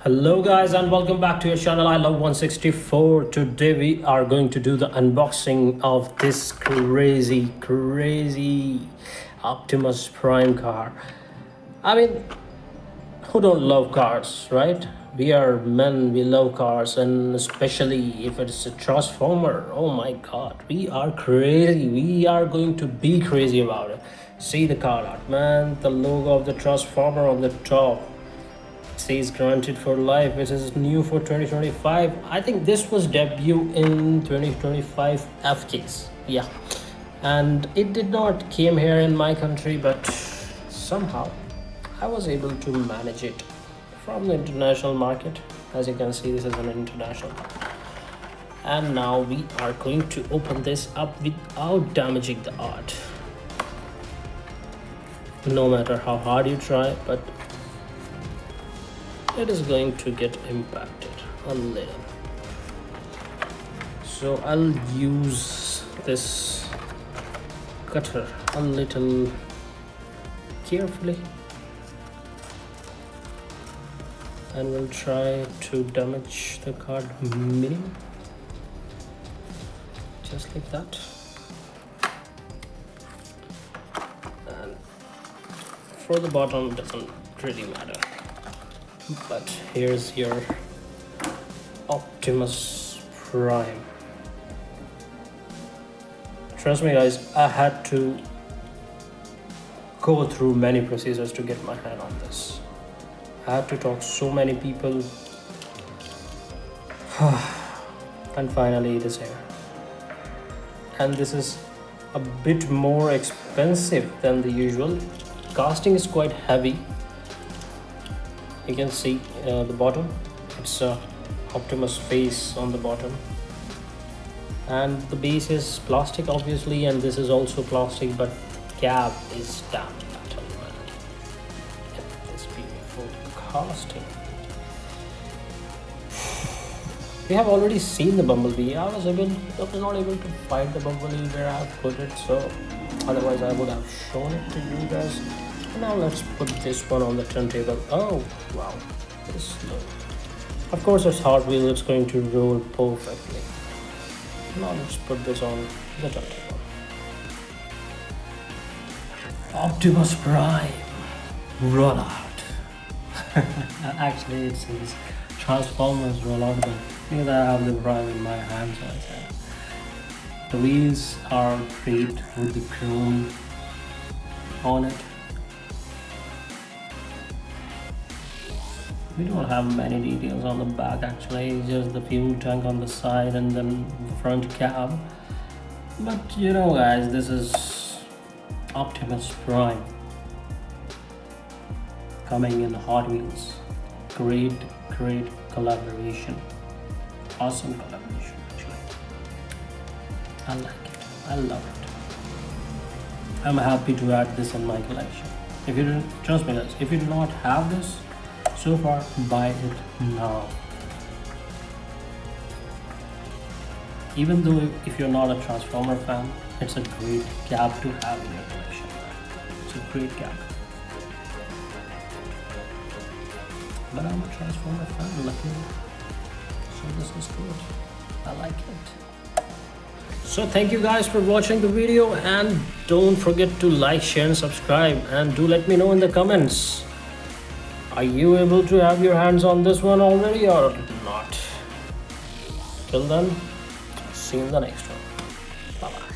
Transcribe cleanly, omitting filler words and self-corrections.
Hello guys and welcome back to your channel. I love 164. Today we are going to do the unboxing of this crazy Optimus Prime car. I mean, who don't love cars, right? We are men, we love cars, and especially if it's a transformer. Oh my god, we are crazy. We are going to be crazy about it. See the car art, man, the logo of the transformer on the top says granted for life. It is new for 2025. I think this was debut in 2025 FKs. Yeah, and it did not came here in my country, but somehow I was able to manage it from the international market. As you can see, this is an international market. And now we are going to open this up without damaging the art. No matter how hard you try, but it is going to get impacted a little. So I'll use this cutter a little carefully and we'll try to damage the card minimum, just like that. And for the bottom, doesn't really matter. But here's your Optimus Prime. Trust me guys, I had to go through many procedures to get my hand on this. I had to talk to so many people and finally it is here. And this is a bit more expensive than the usual. Casting is quite heavy. You can see the bottom, it's Optimus face on the bottom, and the base is plastic obviously, and this is also plastic, but cab is damn metal, man. Look at this beautiful casting. We have already seen the Bumblebee. I was not able to find the Bumblebee where I have put it, so otherwise I would have shown it to you guys. Now let's put this one on the turntable. Oh wow, this low. Of course it's Hotwheels, it's going to roll perfectly. Now let's put this on the turntable. Optimus Prime, roll out. Actually it says Transformers roll out, but because I have the Prime in my hand, so I said. The wheels are draped with the chrome on it. We don't have many details on the back actually, just the fuel tank on the side and then the front cab. But you know guys, this is Optimus Prime coming in Hot Wheels. Great collaboration. Awesome collaboration actually. I like it. I love it. I'm happy to add this in my collection. If you don't, trust me guys, if you do not have this so far, buy it now. Even though if you're not a Transformer fan, it's a great cab to have in your collection. It's a great cab. But I'm a Transformer fan, luckily. So this is good. I like it. So thank you guys for watching the video, and don't forget to like, share and subscribe, and do let me know in the comments. Are you able to have your hands on this one already or not? Till then, see you in the next one. Bye bye.